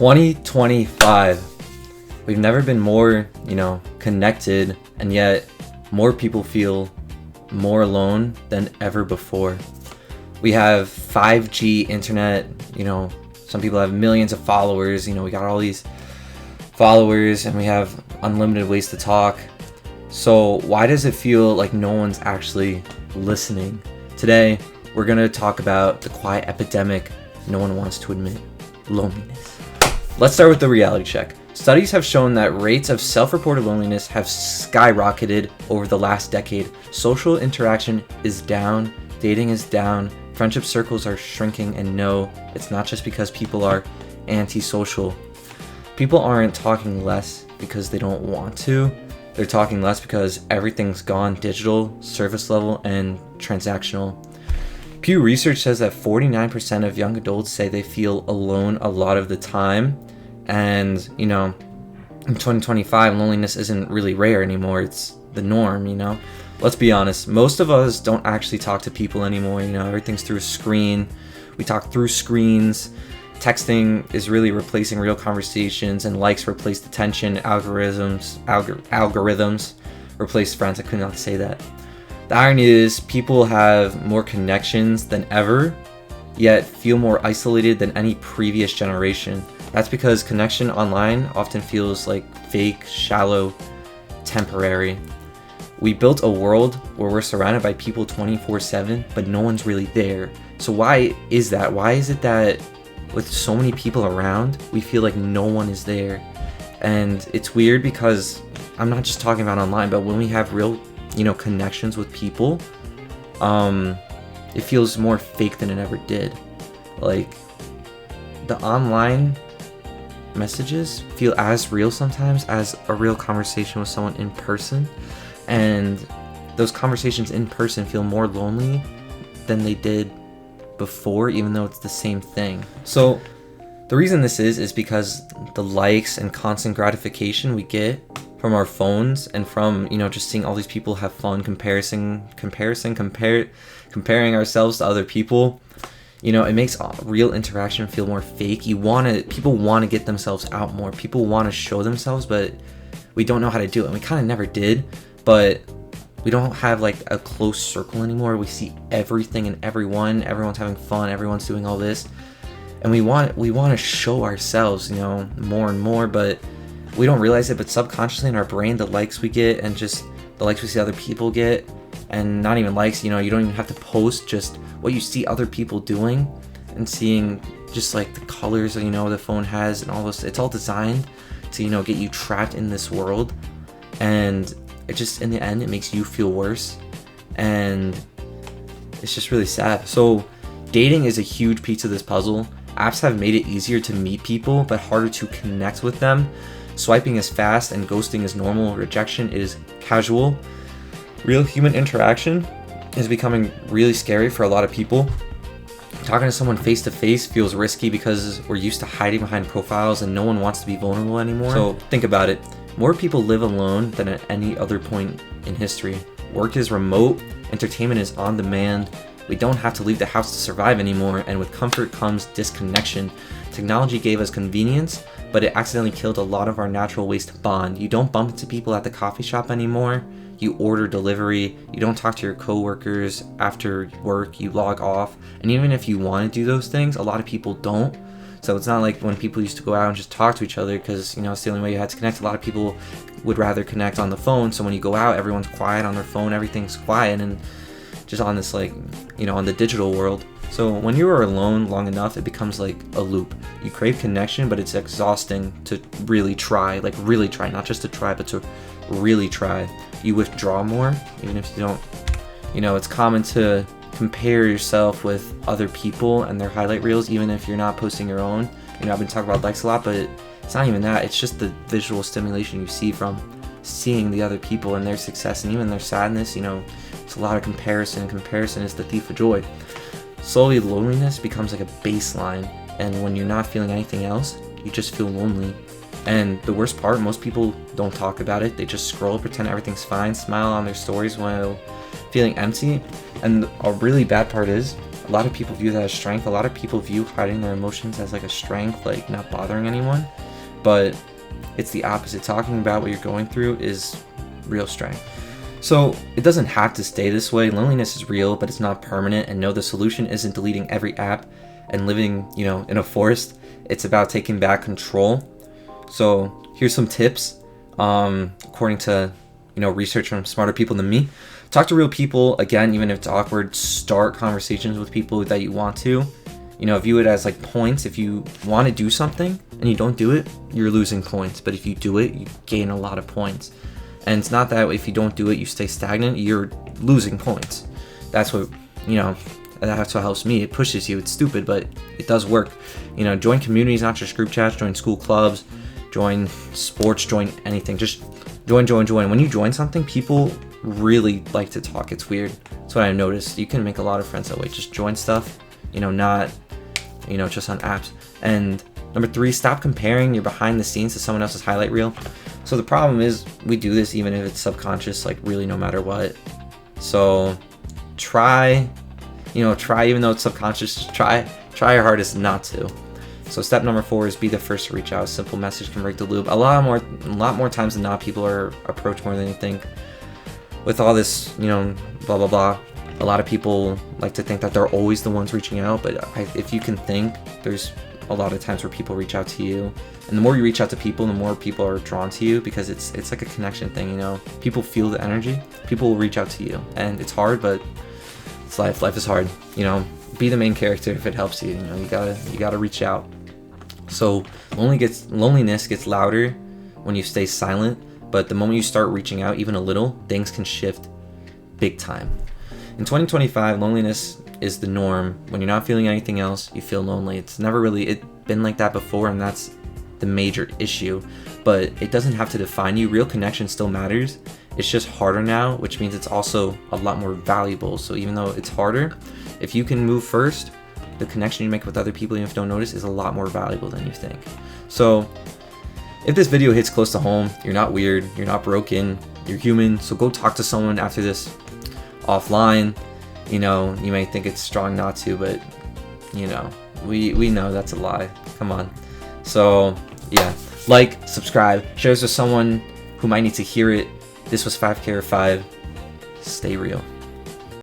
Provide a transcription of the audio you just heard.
2025. We've never been more, connected, and yet more people feel more alone than ever before. We have 5G internet, some people have millions of followers, we got all these followers and we have unlimited ways to talk. So why does it feel like no one's actually listening? Today, we're going to talk about the quiet epidemic no one wants to admit: loneliness. Let's start with the reality check. Studies have shown that rates of self-reported loneliness have skyrocketed over the last decade. Social interaction is down, dating is down, friendship circles are shrinking, and no, it's not just because people are antisocial. People aren't talking less because they don't want to. They're talking less because everything's gone digital, service level, and transactional. Pew Research says that 49% of young adults say they feel alone a lot of the time. And, in 2025, loneliness isn't really rare anymore. It's the norm, Let's be honest. Most of us don't actually talk to people anymore. Everything's through a screen. We talk through screens. Texting is really replacing real conversations, and likes replaced attention. Algorithms replace friends. I could not say that. The irony is people have more connections than ever, yet feel more isolated than any previous generation. That's because connection online often feels like fake, shallow, temporary. We built a world where we're surrounded by people 24/7, but no one's really there. So why is that? Why is it that with so many people around, we feel like no one is there? And it's weird because I'm not just talking about online, but when we have real, connections with people, it feels more fake than it ever did. Like, the online messages feel as real sometimes as a real conversation with someone in person, and those conversations in person feel more lonely than they did before, even though it's the same thing. So the reason this is because the likes and constant gratification we get from our phones and from just seeing all these people have fun, comparing ourselves to other people, it makes real interaction feel more fake. People want to get themselves out more. People want to show themselves, but we don't know how to do it. And we kind of never did, but we don't have like a close circle anymore. We see everything and everyone. Everyone's having fun. Everyone's doing all this, and we want to show ourselves, more and more, but we don't realize it. But subconsciously in our brain, the likes we get and just the likes we see other people get, and not even likes, you don't even have to post, just what you see other people doing and seeing just like the colors the phone has and all this. It's all designed to get you trapped in this world, and it just, in the end, it makes you feel worse, and it's just really sad. So dating is a huge piece of this puzzle. Apps have made it easier to meet people but harder to connect with them. Swiping is fast and ghosting is normal. Rejection is casual. Real human interaction is becoming really scary for a lot of people. Talking to someone face to face feels risky because we're used to hiding behind profiles and no one wants to be vulnerable anymore. So think about it. More people live alone than at any other point in history. Work is remote, entertainment is on demand. We don't have to leave the house to survive anymore, and with comfort comes disconnection. Technology gave us convenience, but it accidentally killed a lot of our natural ways to bond. You don't bump into people at the coffee shop anymore. You order delivery. You don't talk to your coworkers after work. You log off. And even if you want to do those things, a lot of people don't. So it's not like when people used to go out and just talk to each other because, it's the only way you had to connect. A lot of people would rather connect on the phone. So when you go out, everyone's quiet on their phone. Everything's quiet and just on this, on the digital world. So when you are alone long enough, it becomes like a loop. You crave connection, but it's exhausting to really try, not just to try, but to really try. You withdraw more, even if you don't, it's common to compare yourself with other people and their highlight reels, even if you're not posting your own. I've been talking about likes a lot, but it's not even that. It's just the visual stimulation you see from seeing the other people and their success and even their sadness. It's a lot of comparison. Comparison is the thief of joy. Slowly, loneliness becomes like a baseline, and when you're not feeling anything else, you just feel lonely. And the worst part, most people don't talk about it. They just scroll, pretend everything's fine, smile on their stories while feeling empty. And a really bad part is, A lot of people view that as strength. A lot of people view hiding their emotions as like a strength, like not bothering anyone. But it's the opposite. Talking about what you're going through is real strength. So it doesn't have to stay this way. Loneliness is real, but it's not permanent. And no, the solution isn't deleting every app and living, in a forest. It's about taking back control. So here's some tips. According to, research from smarter people than me. Talk to real people. Again, even if it's awkward, start conversations with people that you want to. View it as like points. If you want to do something and you don't do it, you're losing points. But if you do it, you gain a lot of points. And it's not that if you don't do it, you stay stagnant. You're losing points. That's what, that's what helps me. It pushes you. It's stupid, but it does work. Join communities, not just group chats. Join school clubs. Join sports. Join anything. Just join. When you join something, people really like to talk. It's weird. That's what I noticed. You can make a lot of friends that way. Just join stuff, not, just on apps. And number 3, stop comparing your behind the scenes to someone else's highlight reel. So the problem is we do this even if it's subconscious, like really no matter what. So try even though it's subconscious, try your hardest not to. So step number 4 is be the first to reach out. A simple message can break the loop. A lot more times than not, people are approached more than you think. With all this, blah blah blah, a lot of people like to think that they're always the ones reaching out, but if you can think, there's a lot of times where people reach out to you, and the more you reach out to people, the more people are drawn to you, because it's like a connection thing. People feel the energy. People will reach out to you, and it's hard, but it's life. Life is hard. Be the main character if it helps you. You gotta reach out. So loneliness gets louder when you stay silent, but the moment you start reaching out even a little, things can shift big time. In 2025, loneliness is the norm. When you're not feeling anything else, you feel lonely. It's never really been like that before, and that's the major issue. But it doesn't have to define you. Real connection still matters. It's just harder now, which means it's also a lot more valuable. So even though it's harder, if you can move first, the connection you make with other people, even if you don't notice, is a lot more valuable than you think. So if this video hits close to home, you're not weird, you're not broken, you're human. So go talk to someone after this offline. You may think it's strong not to, but we know that's a lie. Come on. So yeah, like, subscribe, share this with someone who might need to hear it. This was 5K or 5. Stay real.